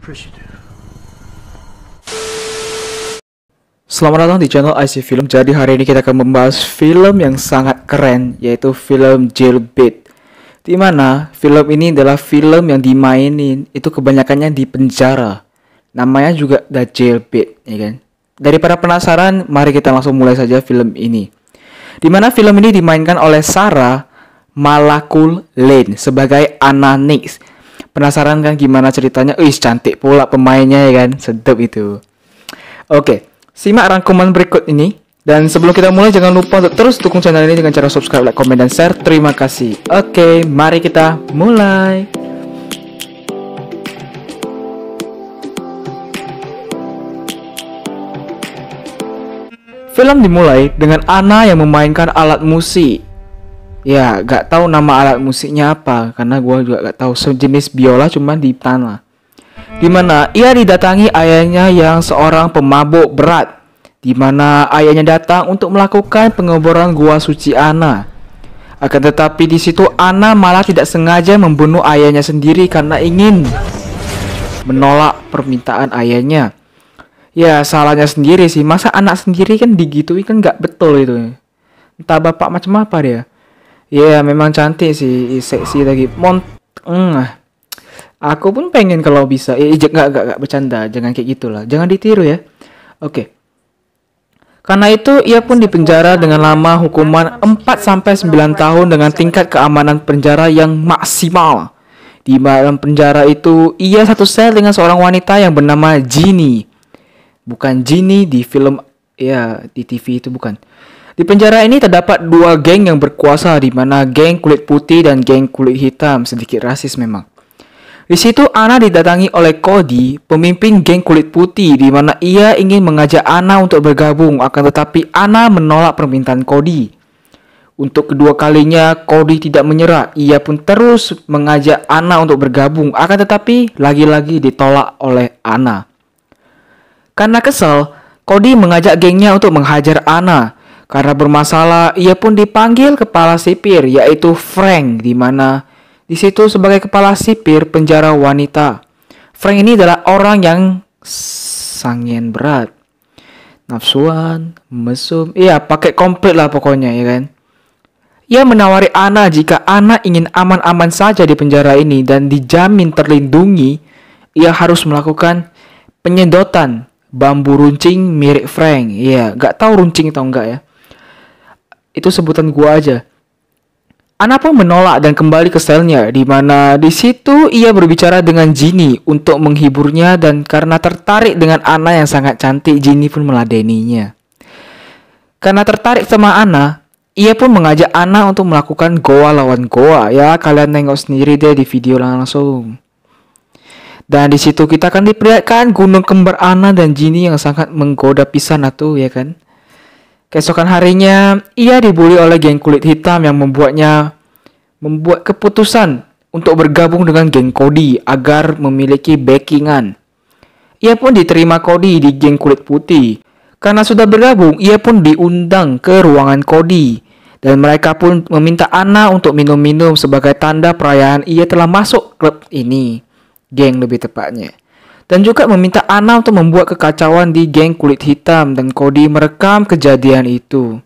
appreciative. Selamat datang di channel IC Film. Jadi hari ini kita akan membahas film yang sangat keren, yaitu film Jailbait. Dimana film ini adalah film yang dimainin itu kebanyakannya di penjara. Namanya juga The Jailbait, ya kan? Daripada penasaran, mari kita langsung mulai saja film ini. Dimana film ini dimainkan oleh Sarah Malakul Lane sebagai Anna Nix. Penasaran kan gimana ceritanya? Cantik pula pemainnya, ya kan? Sedap itu. Oke. Simak rangkuman berikut ini. Dan sebelum kita mulai, jangan lupa untuk terus dukung channel ini dengan cara subscribe, like, komen, dan share. Terima kasih. Oke, mari kita mulai. Film dimulai dengan Anna yang memainkan alat musik. Ya, gak tahu nama alat musiknya apa, karena gue juga gak tahu. Sejenis biola cuman di tanah. Dimana ia didatangi ayahnya yang seorang pemabuk berat, dimana ayahnya datang untuk melakukan pengeboran gua suci Anna. Akan tetapi di situ Anna malah tidak sengaja membunuh ayahnya sendiri karena ingin menolak permintaan ayahnya. Ya salahnya sendiri sih, masa anak sendiri kan digituin kan nggak betul itu. Entah bapak macam apa dia. Ya memang cantik sih, seksi lagi. Aku pun pengen kalau bisa. Nggak bercanda, jangan kayak gitulah. Jangan ditiru ya. Oke. Karena itu ia pun dipenjara dengan lama hukuman 4-9 tahun dengan tingkat keamanan penjara yang maksimal. Di dalam penjara itu ia satu sel dengan seorang wanita yang bernama Ginny. Bukan Ginny di film di TV itu bukan. Di penjara ini terdapat dua geng yang berkuasa, di mana geng kulit putih dan geng kulit hitam, sedikit rasis memang. Di situ Anna didatangi oleh Cody, pemimpin geng kulit putih, di mana ia ingin mengajak Anna untuk bergabung, akan tetapi Anna menolak permintaan Cody. Untuk kedua kalinya Cody tidak menyerah, ia pun terus mengajak Anna untuk bergabung, akan tetapi lagi-lagi ditolak oleh Anna. Karena kesal, Cody mengajak gengnya untuk menghajar Anna. Karena bermasalah, ia pun dipanggil kepala sipir, yaitu Frank, di mana di situ sebagai kepala sipir penjara wanita. Frank ini adalah orang yang sangen berat, nafsuan, mesum, pakai komplit lah pokoknya, ya kan. Ia menawari Anna jika Anna ingin aman-aman saja di penjara ini dan dijamin terlindungi, ia harus melakukan penyedotan bambu runcing mirip Frank. Gak tahu runcing atau enggak ya. Itu sebutan gua aja. Anna pun menolak dan kembali ke selnya, di mana di situ ia berbicara dengan Ginny untuk menghiburnya, dan karena tertarik dengan Anna yang sangat cantik, Ginny pun meladeninya. Karena tertarik sama Anna, ia pun mengajak Anna untuk melakukan goa lawan goa. Ya, kalian tengok sendiri deh di video langsung. Dan di situ kita akan diperlihatkan gunung kembar Anna dan Ginny yang sangat menggoda pisan atuh, ya kan? Keesokan harinya, ia dibully oleh geng kulit hitam yang membuat keputusan untuk bergabung dengan geng Cody agar memiliki backingan. Ia pun diterima Cody di geng kulit putih. Karena sudah bergabung, ia pun diundang ke ruangan Cody. Dan mereka pun meminta Anna untuk minum-minum sebagai tanda perayaan ia telah masuk klub ini. Geng lebih tepatnya. Dan juga meminta Anna untuk membuat kekacauan di geng kulit hitam, dan Cody merekam kejadian itu.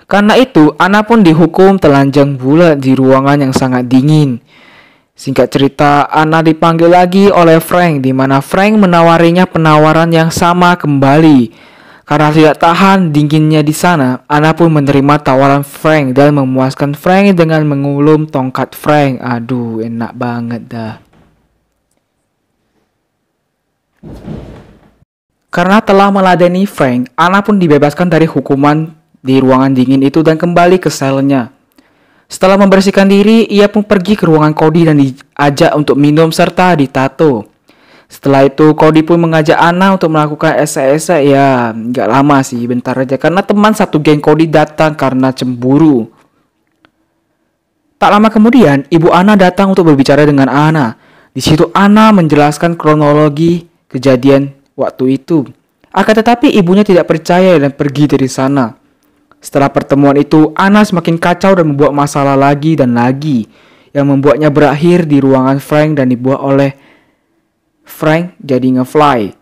Karena itu, Anna pun dihukum telanjang bulat di ruangan yang sangat dingin. Singkat cerita, Anna dipanggil lagi oleh Frank, di mana Frank menawarinya penawaran yang sama kembali. Karena tidak tahan dinginnya di sana, Anna pun menerima tawaran Frank dan memuaskan Frank dengan mengulum tongkat Frank. Aduh, enak banget dah. Karena telah meladeni Frank, Anna pun dibebaskan dari hukuman di ruangan dingin itu dan kembali ke selnya. Setelah membersihkan diri, ia pun pergi ke ruangan Cody dan diajak untuk minum serta ditato. Setelah itu, Cody pun mengajak Anna untuk melakukan esek-esek. Gak lama sih, bentar aja. Karena teman satu geng Cody datang karena cemburu. Tak lama kemudian, ibu Anna datang untuk berbicara dengan Anna. Di situ Anna menjelaskan kronologi kejadian waktu itu. Akan tetapi ibunya tidak percaya dan pergi dari sana. Setelah pertemuan itu, Anna semakin kacau dan membuat masalah lagi dan lagi, yang membuatnya berakhir di ruangan Frank dan dibuat oleh Frank jadi nge-fly.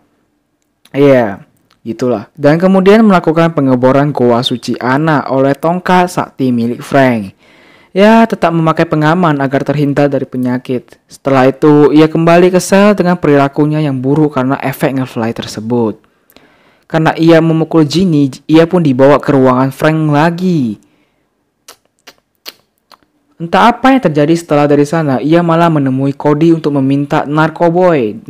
Iya, gitulah. Dan kemudian melakukan pengeboran goa suci Anna oleh tongkat sakti milik Frank. Ya, tetap memakai pengaman agar terhindar dari penyakit. Setelah itu, ia kembali ke sel dengan perilakunya yang buruk karena efek nge-fly tersebut. Karena ia memukul Ginny, ia pun dibawa ke ruangan Frank lagi. Entah apa yang terjadi setelah dari sana, ia malah menemui Cody untuk meminta Narcoboy.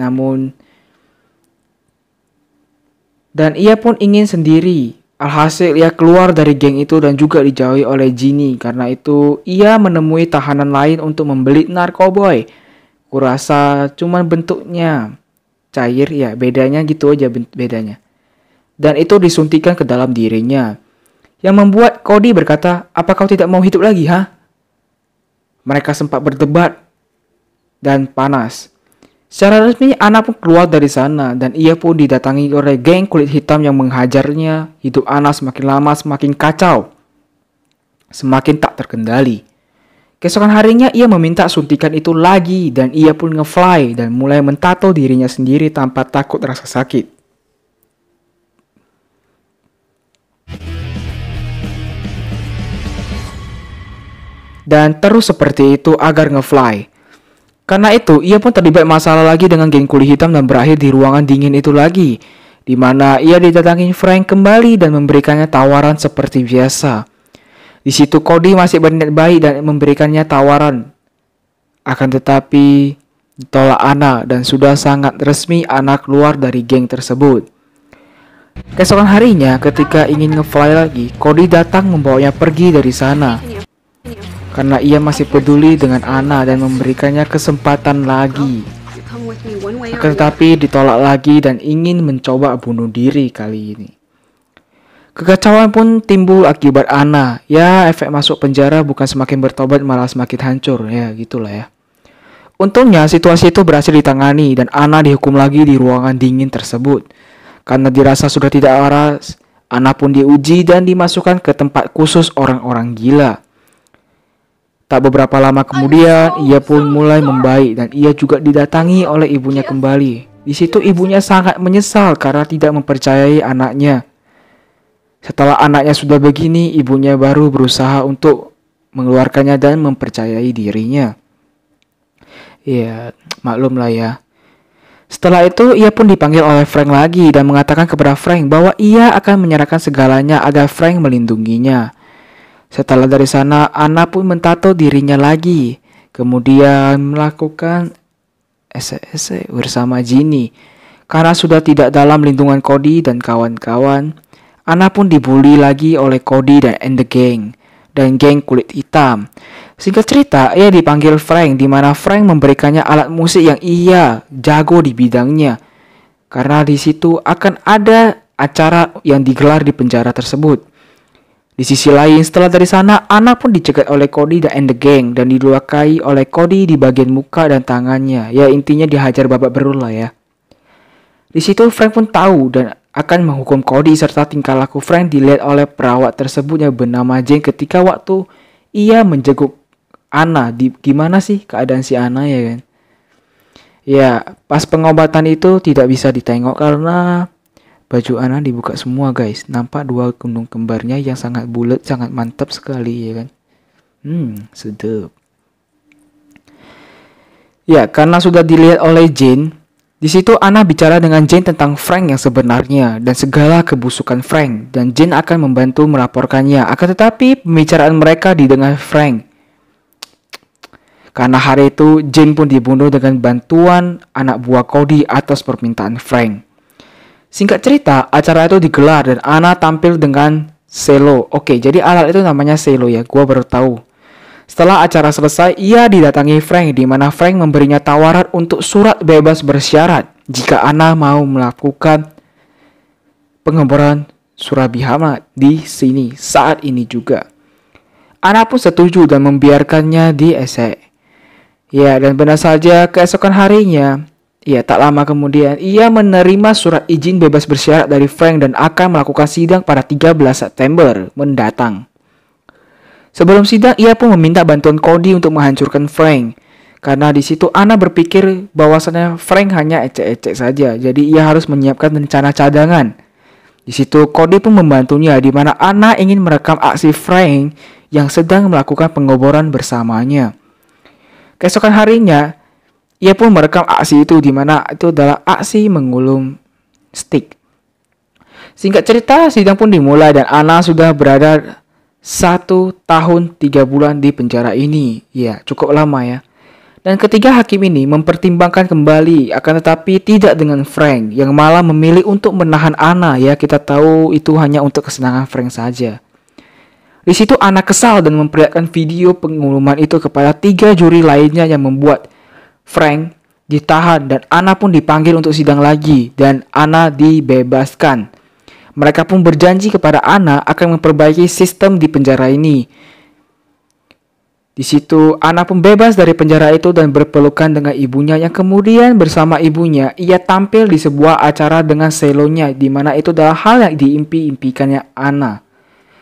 Dan ia pun ingin sendiri. Alhasil ia keluar dari geng itu dan juga dijauhi oleh Ginny. Karena itu ia menemui tahanan lain untuk membeli Narcoboy. Kurasa cuman bentuknya cair ya, bedanya gitu aja bedanya. Dan itu disuntikan ke dalam dirinya. Yang membuat Cody berkata, "Apa kau tidak mau hidup lagi, ha?" Mereka sempat berdebat dan panas. Secara resmi, Anna pun keluar dari sana dan ia pun didatangi oleh geng kulit hitam yang menghajarnya. Hidup Anna semakin lama semakin kacau, semakin tak terkendali. Keesokan harinya ia meminta suntikan itu lagi dan ia pun nge-fly dan mulai mentato dirinya sendiri tanpa takut rasa sakit. Dan terus seperti itu agar nge-fly. Karena itu, ia pun terlibat masalah lagi dengan geng kulit hitam dan berakhir di ruangan dingin itu lagi, di mana ia didatangi Frank kembali dan memberikannya tawaran seperti biasa. Di situ Cody masih berniat baik dan memberikannya tawaran. Akan tetapi ditolak Anna dan sudah sangat resmi Anna keluar dari geng tersebut. Keesokan harinya ketika ingin nge-fly lagi, Cody datang membawanya pergi dari sana. Karena ia masih peduli dengan Anna dan memberikannya kesempatan lagi. Tetapi ditolak lagi dan ingin mencoba bunuh diri kali ini. Kekacauan pun timbul akibat Anna. Ya, efek masuk penjara bukan semakin bertobat malah semakin hancur. Ya, gitulah ya. Untungnya situasi itu berhasil ditangani dan Anna dihukum lagi di ruangan dingin tersebut. Karena dirasa sudah tidak waras, Anna pun diuji dan dimasukkan ke tempat khusus orang-orang gila. Tak beberapa lama kemudian, ia pun mulai membaik dan ia juga didatangi oleh ibunya kembali. Di situ ibunya sangat menyesal karena tidak mempercayai anaknya. Setelah anaknya sudah begini, ibunya baru berusaha untuk mengeluarkannya dan mempercayai dirinya. Ya, maklum lah ya. Setelah itu, ia pun dipanggil oleh Frank lagi dan mengatakan kepada Frank bahwa ia akan menyerahkan segalanya agar Frank melindunginya. Setelah dari sana, Anna pun mentato dirinya lagi. Kemudian melakukan ese-ese bersama Ginny. Karena sudah tidak dalam lindungan Cody dan kawan-kawan, Anna pun dibully lagi oleh Cody dan the gang. Dan geng kulit hitam. Singkat cerita, ia dipanggil Frank, di mana Frank memberikannya alat musik yang ia jago di bidangnya. Karena di situ akan ada acara yang digelar di penjara tersebut. Di sisi lain, setelah dari sana, Anna pun dicegat oleh Cody dan the gang dan dilukai oleh Cody di bagian muka dan tangannya. Ya, intinya dihajar babak belur lah ya. Di situ Frank pun tahu dan akan menghukum Cody serta tingkah laku Frank dilihat oleh perawat tersebut yang bernama Jane ketika waktu ia menjenguk Anna. Gimana sih keadaan si Anna ya kan? Ya, pas pengobatan itu tidak bisa ditengok karena baju Anna dibuka semua guys. Nampak dua gunung kembarnya yang sangat bulat, sangat mantap sekali ya kan. Sedap. Ya, karena sudah dilihat oleh Jane, di situ Anna bicara dengan Jane tentang Frank yang sebenarnya dan segala kebusukan Frank, dan Jane akan membantu melaporkannya. Akan tetapi pembicaraan mereka didengar Frank. Karena hari itu Jane pun dibunuh dengan bantuan anak buah Cody atas permintaan Frank. Singkat cerita, acara itu digelar dan Anna tampil dengan cello. Oke, jadi alat itu namanya cello ya, gua baru tahu. Setelah acara selesai, ia didatangi Frank, di mana Frank memberinya tawaran untuk surat bebas bersyarat jika Anna mau melakukan pengeboran Surabihama di sini saat ini juga. Anna pun setuju dan membiarkannya di esek. Ya, dan benar saja keesokan harinya, ya, tak lama kemudian, ia menerima surat izin bebas bersyarat dari Frank dan akan melakukan sidang pada 13 September mendatang. Sebelum sidang, ia pun meminta bantuan Cody untuk menghancurkan Frank. Karena di situ Anna berpikir bahwasannya Frank hanya ecek-ecek saja, jadi ia harus menyiapkan rencana cadangan. Di situ Cody pun membantunya, di mana Anna ingin merekam aksi Frank yang sedang melakukan pengoboran bersamanya. Keesokan harinya, ia pun merekam aksi itu, di mana itu adalah aksi mengulum stick. Singkat cerita, sidang pun dimulai dan Anna sudah berada 1 tahun 3 bulan di penjara ini. Ya, cukup lama ya. Dan ketiga hakim ini mempertimbangkan kembali, akan tetapi tidak dengan Frank, yang malah memilih untuk menahan Anna. Ya, kita tahu itu hanya untuk kesenangan Frank saja. Di situ Anna kesal dan memperlihatkan video pengumuman itu kepada 3 juri lainnya yang membuat Frank ditahan dan Anna pun dipanggil untuk sidang lagi dan Anna dibebaskan. Mereka pun berjanji kepada Anna akan memperbaiki sistem di penjara ini. Di situ Anna pun bebas dari penjara itu dan berpelukan dengan ibunya, yang kemudian bersama ibunya ia tampil di sebuah acara dengan selonya, di mana itu adalah hal yang diimpi-impikannya Anna.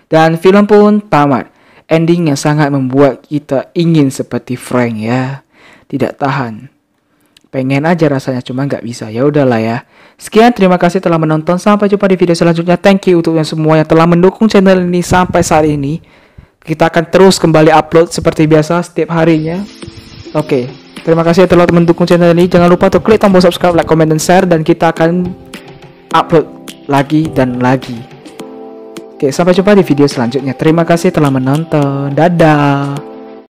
Dan film pun tamat. Ending yang sangat membuat kita ingin seperti Frank ya. Tidak tahan. Pengen aja rasanya, cuma nggak bisa. Ya udahlah ya. Sekian, terima kasih telah menonton. Sampai jumpa di video selanjutnya. Thank you untuk yang semua yang telah mendukung channel ini sampai saat ini. Kita akan terus kembali upload seperti biasa setiap harinya. Oke, terima kasih telah mendukung channel ini. Jangan lupa untuk klik tombol subscribe, like, comment, dan share. Dan kita akan upload lagi dan lagi. Oke, sampai jumpa di video selanjutnya. Terima kasih telah menonton. Dadah.